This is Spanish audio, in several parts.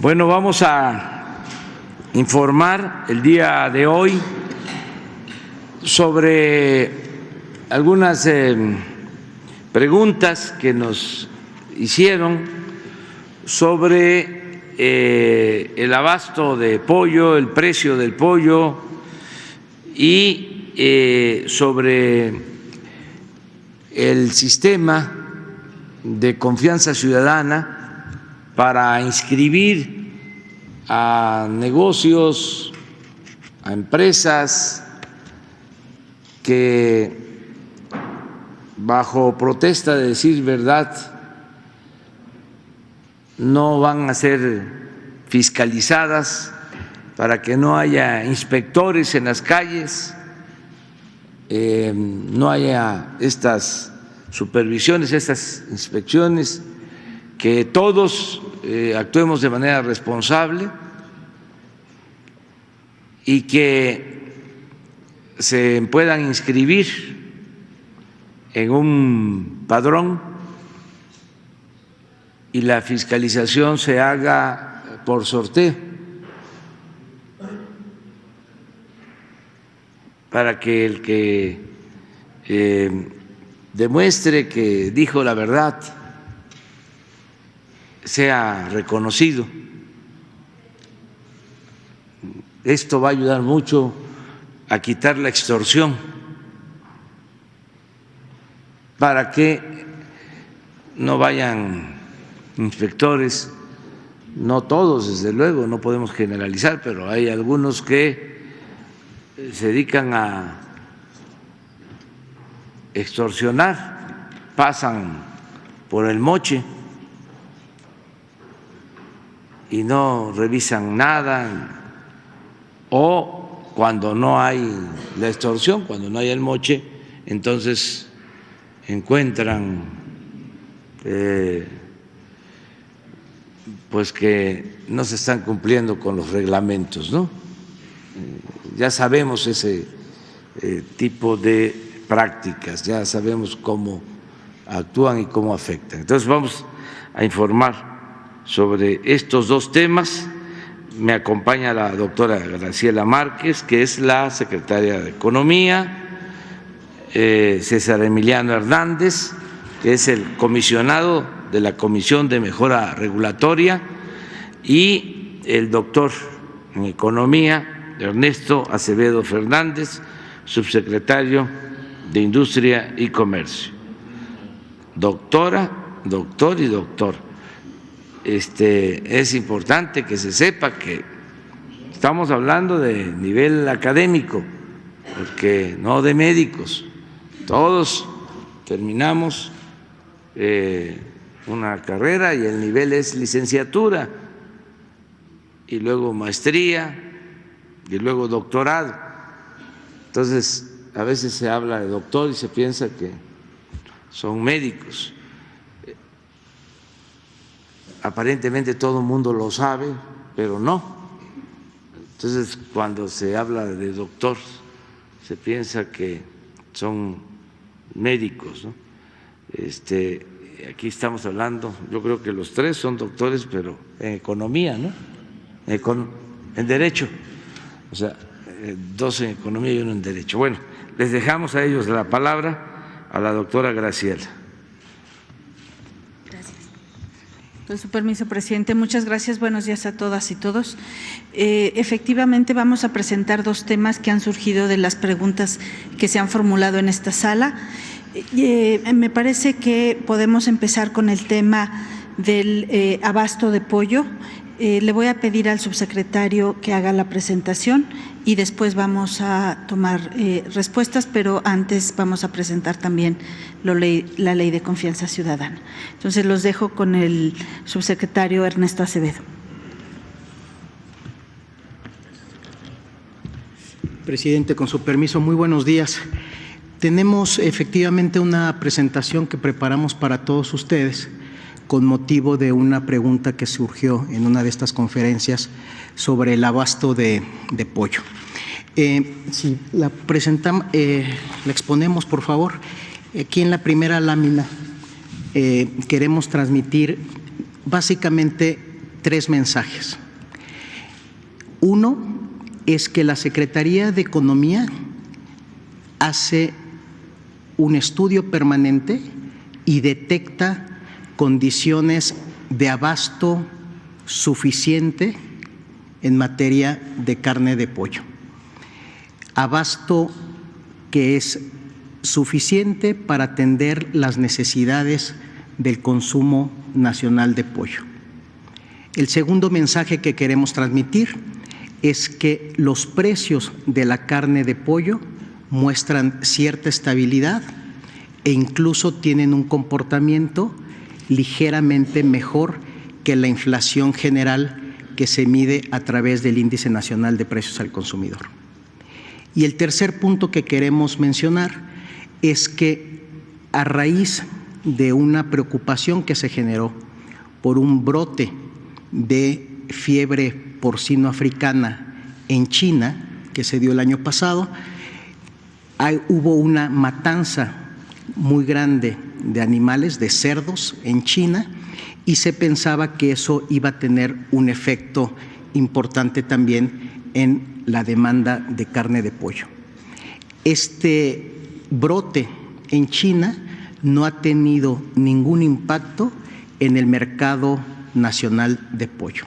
Bueno, vamos a informar el día de hoy sobre algunas preguntas que nos hicieron sobre el abasto de pollo, el precio del pollo y sobre el sistema de confianza ciudadana para inscribir a negocios, a empresas que bajo protesta de decir verdad no van a ser fiscalizadas, para que no haya inspectores en las calles, no haya estas supervisiones, estas inspecciones, que todos actuemos de manera responsable y que se puedan inscribir en un padrón y la fiscalización se haga por sorteo, para que el que demuestre que dijo la verdad sea reconocido. Esto va a ayudar mucho a quitar la extorsión, para que no vayan inspectores, no todos, desde luego, no podemos generalizar, pero hay algunos que se dedican a extorsionar, pasan por el moche y no revisan nada, o cuando no hay la extorsión, cuando no hay el moche, entonces encuentran pues que no se están cumpliendo con los reglamentos, ¿no? Ya sabemos ese tipo de prácticas, ya sabemos cómo actúan y cómo afectan. Entonces vamos a informar sobre estos dos temas. Me acompaña la doctora Graciela Márquez, que es la secretaria de Economía, César Emiliano Hernández, que es el comisionado de la Comisión de Mejora Regulatoria, y el doctor en Economía, Ernesto Acevedo Fernández, subsecretario de Industria y Comercio. Doctora, doctor y doctor. Es importante que se sepa que estamos hablando de nivel académico, porque no de médicos. Todos terminamos una carrera y el nivel es licenciatura, y luego maestría, y luego doctorado. Entonces, a veces se habla de doctor y se piensa que son médicos. Aparentemente todo el mundo lo sabe, pero no. Entonces, cuando se habla de doctor, se piensa que son médicos, ¿no? Aquí estamos hablando, yo creo que los tres son doctores, pero en economía, ¿no? En derecho, o sea, dos en economía y uno en derecho. Bueno, les dejamos a ellos la palabra, a la doctora Graciela. Con su permiso, presidente. Muchas gracias. Buenos días a todas y todos. Efectivamente, vamos a presentar dos temas que han surgido de las preguntas que se han formulado en esta sala. Me parece que podemos empezar con el tema del abasto de pollo. Le voy a pedir al subsecretario que haga la presentación y después vamos a tomar respuestas, pero antes vamos a presentar también la ley de confianza ciudadana. Entonces, los dejo con el subsecretario Ernesto Acevedo. Presidente, con su permiso, muy buenos días. Tenemos efectivamente una presentación que preparamos para todos ustedes con motivo de una pregunta que surgió en una de estas conferencias sobre el abasto de pollo. Si la presentamos, la exponemos, por favor. Aquí en la primera lámina queremos transmitir básicamente 3 mensajes. Uno es que la Secretaría de Economía hace un estudio permanente y detecta condiciones de abasto suficiente en materia de carne de pollo. Abasto que es suficiente para atender las necesidades del consumo nacional de pollo. El segundo mensaje que queremos transmitir es que los precios de la carne de pollo muestran cierta estabilidad e incluso tienen un comportamiento ligeramente mejor que la inflación general que se mide a través del Índice Nacional de Precios al Consumidor. Y el tercer punto que queremos mencionar es que a raíz de una preocupación que se generó por un brote de fiebre porcino africana en China, que se dio el año pasado, hubo una matanza muy grande de animales, de cerdos en China, y se pensaba que eso iba a tener un efecto importante también en la demanda de carne de pollo. Este brote en China no ha tenido ningún impacto en el mercado nacional de pollo.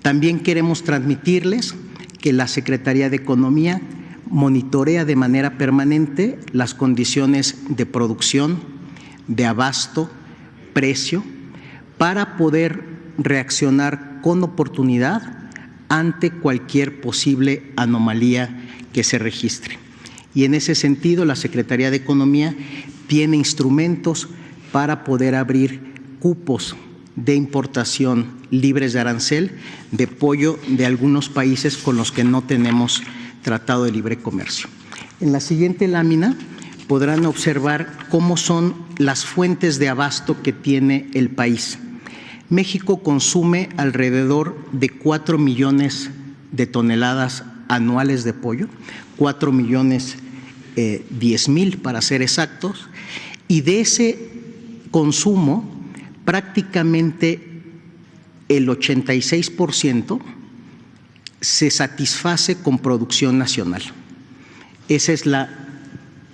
También queremos transmitirles que la Secretaría de Economía monitorea de manera permanente las condiciones de producción, de abasto, precio, para poder reaccionar con oportunidad ante cualquier posible anomalía que se registre. Y en ese sentido, la Secretaría de Economía tiene instrumentos para poder abrir cupos de importación libres de arancel de pollo de algunos países con los que no tenemos tratado de libre comercio. En la siguiente lámina podrán observar cómo son las fuentes de abasto que tiene el país. México consume alrededor de 4 millones de toneladas anuales de pollo, 4.010.000 para ser exactos, y de ese consumo prácticamente el 86% se satisface con producción nacional. Esa es la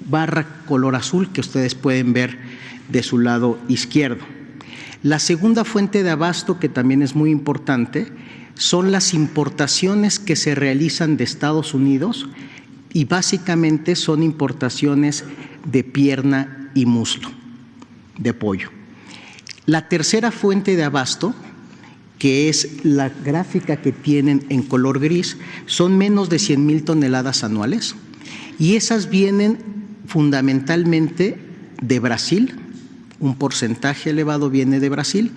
barra color azul que ustedes pueden ver de su lado izquierdo. La segunda fuente de abasto, que también es muy importante, son las importaciones que se realizan de Estados Unidos y básicamente son importaciones de pierna y muslo de pollo. La tercera fuente de abasto, que es la gráfica que tienen en color gris, son menos de 100.000 toneladas anuales y esas vienen fundamentalmente de Brasil. Un porcentaje elevado viene de Brasil,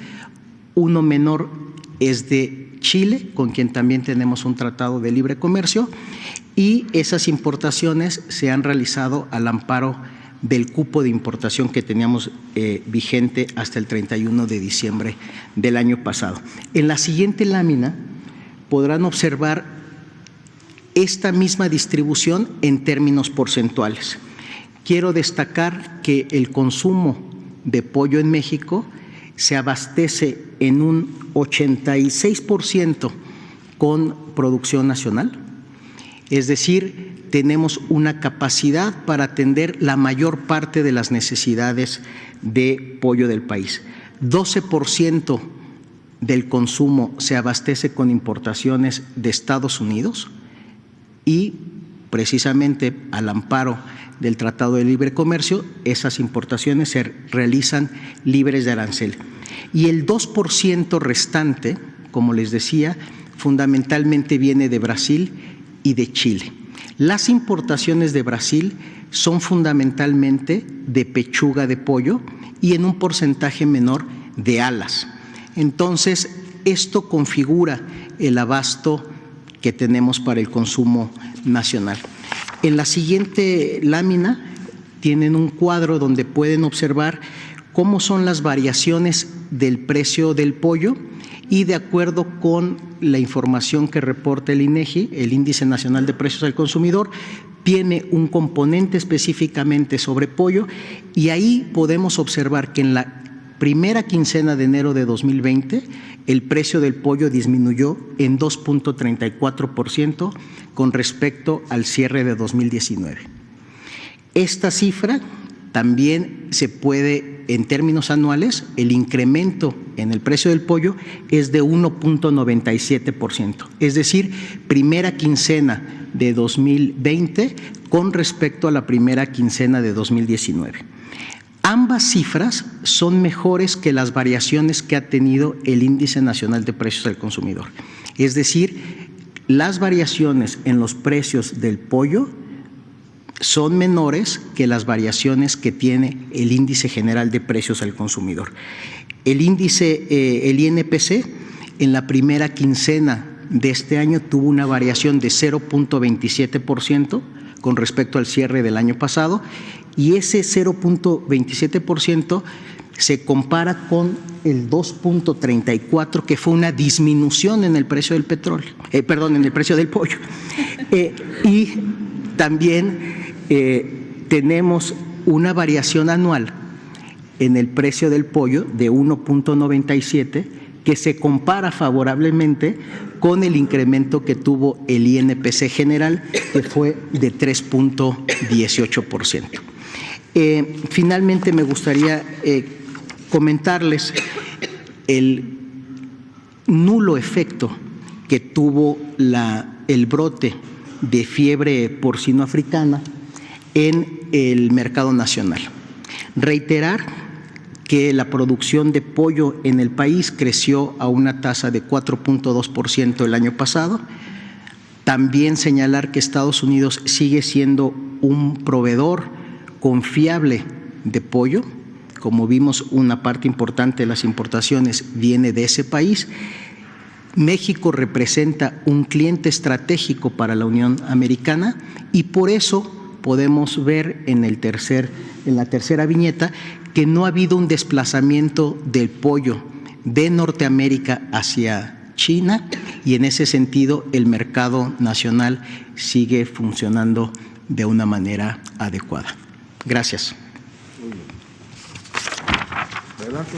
uno menor es de Chile, con quien también tenemos un tratado de libre comercio, y esas importaciones se han realizado al amparo del cupo de importación que teníamos vigente hasta el 31 de diciembre del año pasado. En la siguiente lámina podrán observar esta misma distribución en términos porcentuales. Quiero destacar que el consumo de pollo en México se abastece en un 86% con producción nacional, es decir, tenemos una capacidad para atender la mayor parte de las necesidades de pollo del país. 12% del consumo se abastece con importaciones de Estados Unidos y precisamente al amparo del Tratado de Libre Comercio, esas importaciones se realizan libres de arancel. Y el 2% restante, como les decía, fundamentalmente viene de Brasil y de Chile. Las importaciones de Brasil son fundamentalmente de pechuga de pollo y en un porcentaje menor de alas. Entonces, esto configura el abasto que tenemos para el consumo nacional. En la siguiente lámina tienen un cuadro donde pueden observar cómo son las variaciones del precio del pollo y de acuerdo con la información que reporta el INEGI, el Índice Nacional de Precios al Consumidor, tiene un componente específicamente sobre pollo y ahí podemos observar que en la primera quincena de enero de 2020, el precio del pollo disminuyó en 2.34% con respecto al cierre de 2019. Esta cifra también se puede, en términos anuales, el incremento en el precio del pollo es de 1.97%, es decir, primera quincena de 2020 con respecto a la primera quincena de 2019. Ambas cifras son mejores que las variaciones que ha tenido el Índice Nacional de Precios del Consumidor. Es decir, las variaciones en los precios del pollo son menores que las variaciones que tiene el Índice General de Precios al Consumidor. El índice, el INPC, en la primera quincena de este año tuvo una variación de 0.27% con respecto al cierre del año pasado, y ese 0.27% se compara con el 2.34%, que fue una disminución en el precio del petróleo, en el precio del pollo. Y también tenemos una variación anual en el precio del pollo de 1.97%, que se compara favorablemente con el incremento que tuvo el INPC general, que fue de 3.18%. Finalmente, me gustaría comentarles el nulo efecto que tuvo el brote de fiebre porcino africana en el mercado nacional. Reiterar que la producción de pollo en el país creció a una tasa de 4.2% el año pasado. También señalar que Estados Unidos sigue siendo un proveedor confiable de pollo. Como vimos, una parte importante de las importaciones viene de ese país. México representa un cliente estratégico para la Unión Americana y por eso podemos ver en la tercera viñeta que no ha habido un desplazamiento del pollo de Norteamérica hacia China, y en ese sentido el mercado nacional sigue funcionando de una manera adecuada. Gracias. Adelante.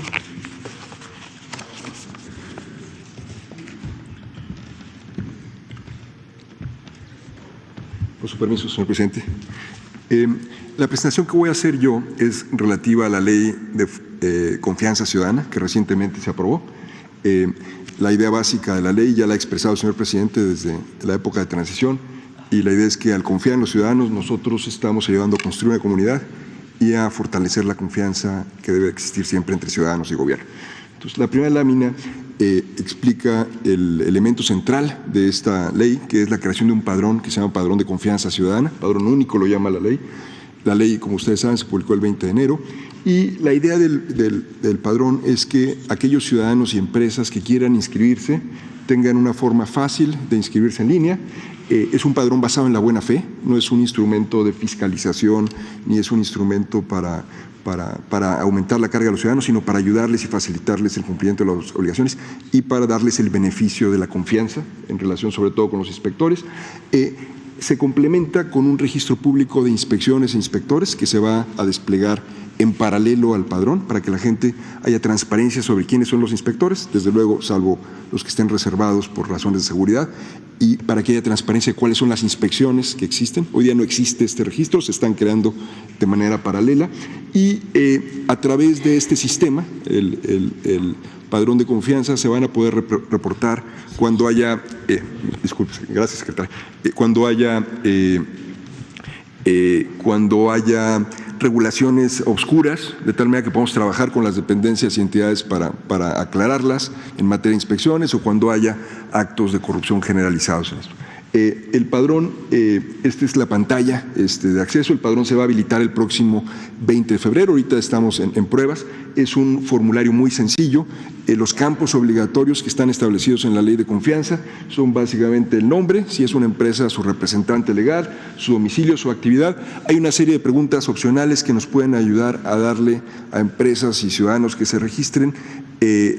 Con su permiso, señor presidente. La presentación que voy a hacer yo es relativa a la Ley de Confianza Ciudadana, que recientemente se aprobó. La idea básica de la ley ya la ha expresado el señor presidente desde la época de transición, y la idea es que al confiar en los ciudadanos, nosotros estamos ayudando a construir una comunidad y a fortalecer la confianza que debe existir siempre entre ciudadanos y gobierno. Entonces, la primera lámina explica el elemento central de esta ley, que es la creación de un padrón que se llama Padrón de Confianza Ciudadana. Padrón único lo llama la ley. La ley, como ustedes saben, se publicó el 20 de enero y la idea del padrón es que aquellos ciudadanos y empresas que quieran inscribirse tengan una forma fácil de inscribirse en línea. Es un padrón basado en la buena fe, no es un instrumento de fiscalización ni es un instrumento para aumentar la carga de los ciudadanos, sino para ayudarles y facilitarles el cumplimiento de las obligaciones y para darles el beneficio de la confianza en relación sobre todo con los inspectores. Se complementa con un registro público de inspecciones e inspectores que se va a desplegar en paralelo al padrón para que la gente haya transparencia sobre quiénes son los inspectores, desde luego salvo los que estén reservados por razones de seguridad, y para que haya transparencia de cuáles son las inspecciones que existen. Hoy día no existe este registro, se están creando de manera paralela y a través de este sistema, el padrón de confianza, se van a poder reportar cuando haya, disculpe, gracias secretaria, cuando haya regulaciones obscuras, de tal manera que podamos trabajar con las dependencias y entidades para aclararlas en materia de inspecciones o cuando haya actos de corrupción generalizados en esto. El padrón, esta es la pantalla de acceso. El padrón se va a habilitar el próximo 20 de febrero. Ahorita estamos en pruebas. Es un formulario muy sencillo. Los campos obligatorios que están establecidos en la ley de confianza son básicamente el nombre, si es una empresa, su representante legal, su domicilio, su actividad. Hay una serie de preguntas opcionales que nos pueden ayudar a darle a empresas y ciudadanos que se registren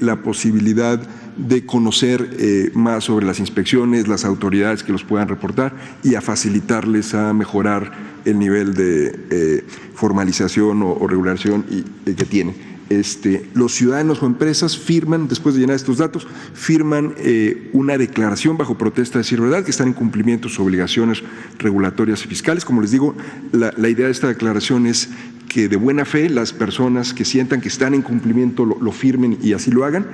la posibilidad de conocer más sobre las inspecciones, las autoridades que los puedan reportar y a facilitarles a mejorar el nivel de formalización o regulación que tiene. los ciudadanos o empresas firman, después de llenar estos datos, firman una declaración bajo protesta de decir verdad que están en cumplimiento de sus obligaciones regulatorias y fiscales. Como les digo, la idea de esta declaración es que de buena fe las personas que sientan que están en cumplimiento lo firmen y así lo hagan.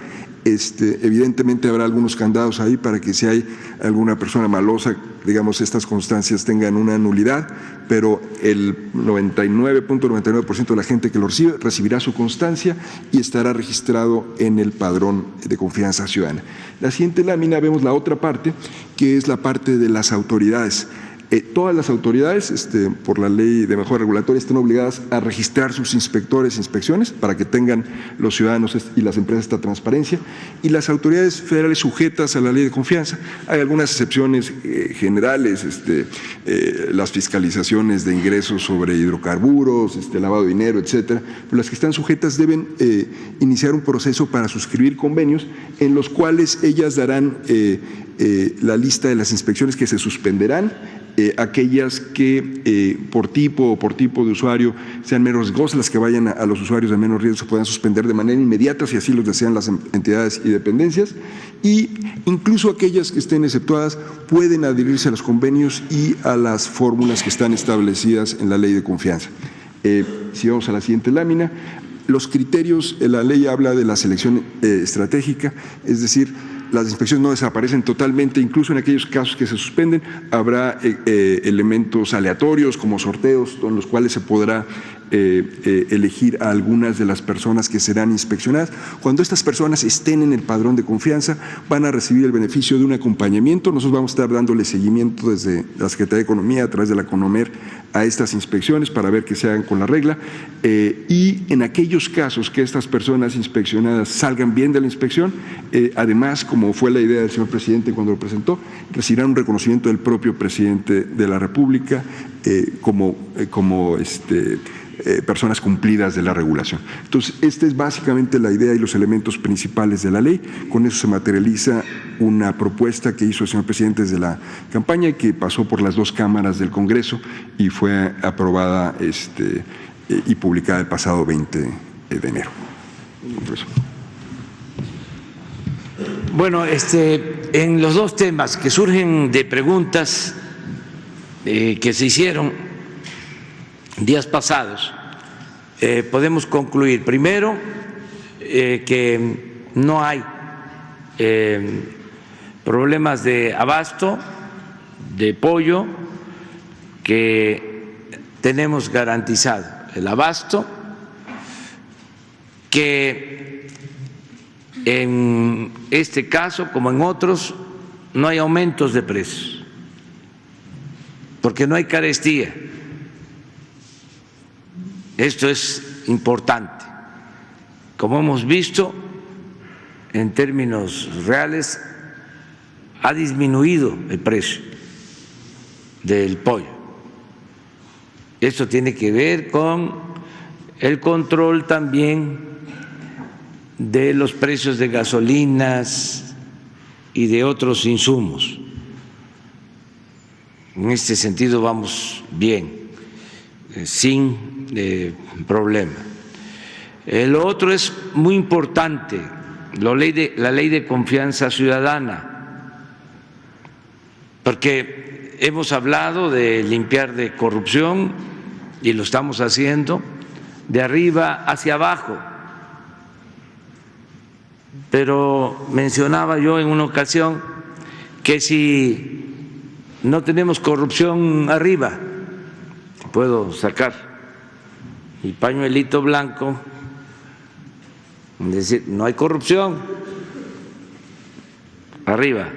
Evidentemente habrá algunos candados ahí para que si hay alguna persona malosa, digamos, estas constancias tengan una nulidad, pero el 99.99% de la gente que lo recibe recibirá su constancia y estará registrado en el padrón de confianza ciudadana. La siguiente lámina vemos la otra parte, que es la parte de las autoridades. Todas las autoridades, por la ley de mejora regulatoria, están obligadas a registrar sus inspectores e inspecciones para que tengan los ciudadanos y las empresas esta transparencia, y las autoridades federales sujetas a la ley de confianza. Hay algunas excepciones generales, las fiscalizaciones de ingresos sobre hidrocarburos, lavado de dinero, etcétera, pero las que están sujetas deben iniciar un proceso para suscribir convenios en los cuales ellas darán la lista de las inspecciones que se suspenderán, aquellas que por tipo de usuario sean menos riesgosas, las que vayan a los usuarios de menos riesgo se puedan suspender de manera inmediata si así lo desean las entidades y dependencias, y incluso aquellas que estén exceptuadas pueden adherirse a los convenios y a las fórmulas que están establecidas en la ley de confianza. Si vamos a la siguiente lámina, los criterios, la ley habla de la selección estratégica, es decir, las inspecciones no desaparecen totalmente, incluso en aquellos casos que se suspenden, habrá elementos aleatorios como sorteos en los cuales se podrá elegir a algunas de las personas que serán inspeccionadas. Cuando estas personas estén en el padrón de confianza, van a recibir el beneficio de un acompañamiento. Nosotros vamos a estar dándole seguimiento desde la Secretaría de Economía a través de la CONOMER a estas inspecciones para ver que se hagan con la regla, y en aquellos casos que estas personas inspeccionadas salgan bien de la inspección, además, como fue la idea del señor presidente cuando lo presentó, recibirán un reconocimiento del propio presidente de la República como personas cumplidas de la regulación. Entonces, esta es básicamente la idea y los elementos principales de la ley. Con eso se materializa una propuesta que hizo el señor presidente desde la campaña y que pasó por las dos cámaras del Congreso y fue aprobada y publicada el pasado 20 de enero. Bueno, en los dos temas que surgen de preguntas que se hicieron días pasados, podemos concluir primero que no hay problemas de abasto de pollo, que tenemos garantizado el abasto, que en este caso, como en otros, no hay aumentos de precios, porque no hay carestía. Esto es importante. Como hemos visto, en términos reales, ha disminuido el precio del pollo. Esto tiene que ver con el control también de los precios de gasolinas y de otros insumos. En este sentido vamos bien, sin problema. Lo otro es muy importante, la ley de confianza ciudadana, porque hemos hablado de limpiar de corrupción y lo estamos haciendo de arriba hacia abajo, pero mencionaba yo en una ocasión que si no tenemos corrupción arriba, puedo sacar mi pañuelito blanco, es decir, no hay corrupción arriba.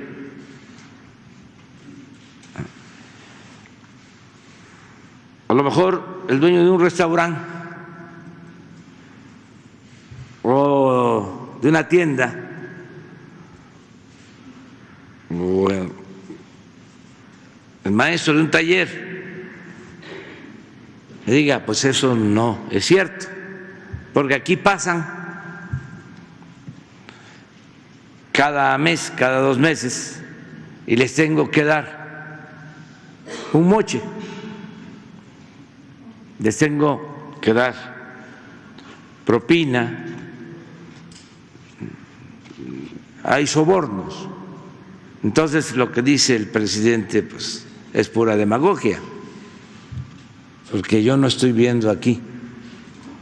A lo mejor el dueño de un restaurante o de una tienda o el maestro de un taller le diga, pues eso no es cierto, porque aquí pasan cada mes, cada 2 meses, y les tengo que dar un moche, les tengo que dar propina, hay sobornos. Entonces lo que dice el presidente pues es pura demagogia, porque yo no estoy viendo aquí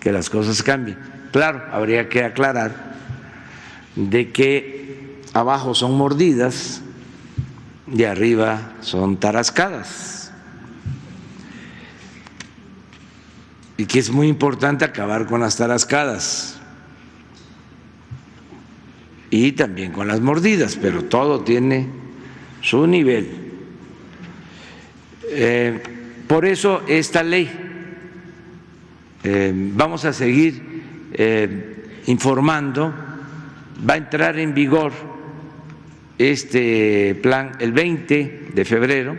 que las cosas cambien. Claro, habría que aclarar de que abajo son mordidas y arriba son tarascadas, y que es muy importante acabar con las tarascadas y también con las mordidas, pero todo tiene su nivel. Por eso esta ley, vamos a seguir informando, va a entrar en vigor este plan el 20 de febrero,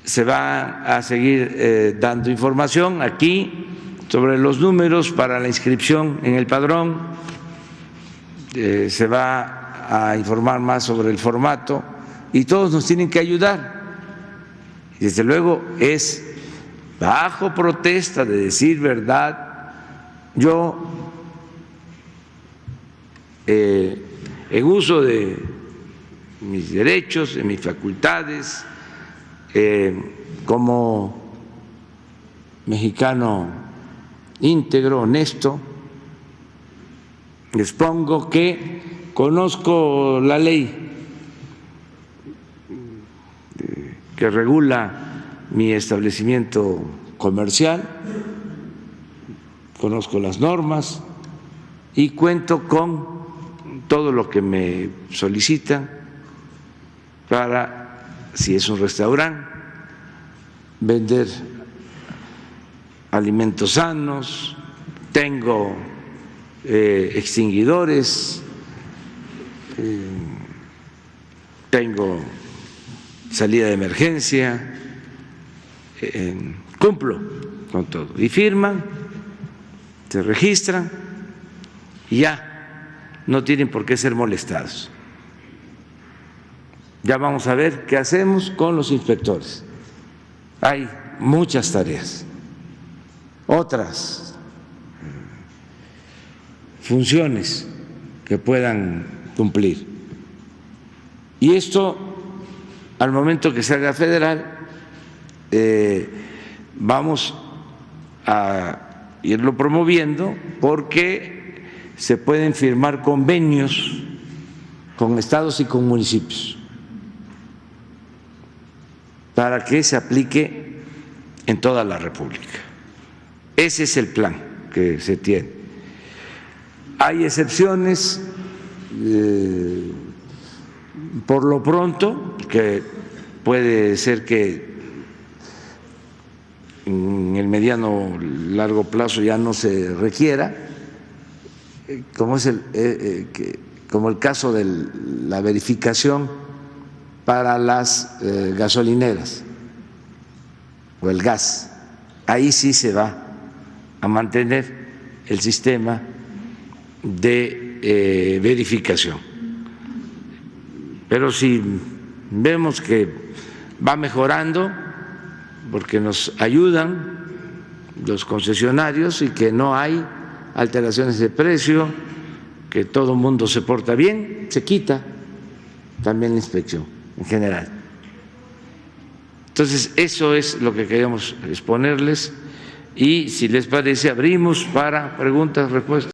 se va a seguir dando información aquí sobre los números para la inscripción en el padrón. Se va a informar más sobre el formato y todos nos tienen que ayudar. Y desde luego es bajo protesta de decir verdad. Yo, en uso de mis derechos, de mis facultades, como mexicano íntegro, honesto, expongo que conozco la ley que regula mi establecimiento comercial, conozco las normas y cuento con todo lo que me solicitan para, si es un restaurante, vender alimentos sanos, tengo extinguidores, tengo salida de emergencia, cumplo con todo. Y firman, se registran y ya no tienen por qué ser molestados. Ya vamos a ver qué hacemos con los inspectores. Hay muchas tareas, otras funciones que puedan cumplir. Y esto, al momento que se haga federal, vamos a irlo promoviendo porque se pueden firmar convenios con estados y con municipios para que se aplique en toda la República. Ese es el plan que se tiene. Hay excepciones, por lo pronto, que puede ser que en el mediano largo plazo ya no se requiera, como es como el caso de la verificación para las gasolineras o el gas. Ahí sí se va a mantener el sistema de verificación. Pero si vemos que va mejorando, porque nos ayudan los concesionarios y que no hay alteraciones de precio, que todo el mundo se porta bien, se quita también la inspección en general. Entonces, eso es lo que queríamos exponerles y, si les parece, abrimos para preguntas, respuestas.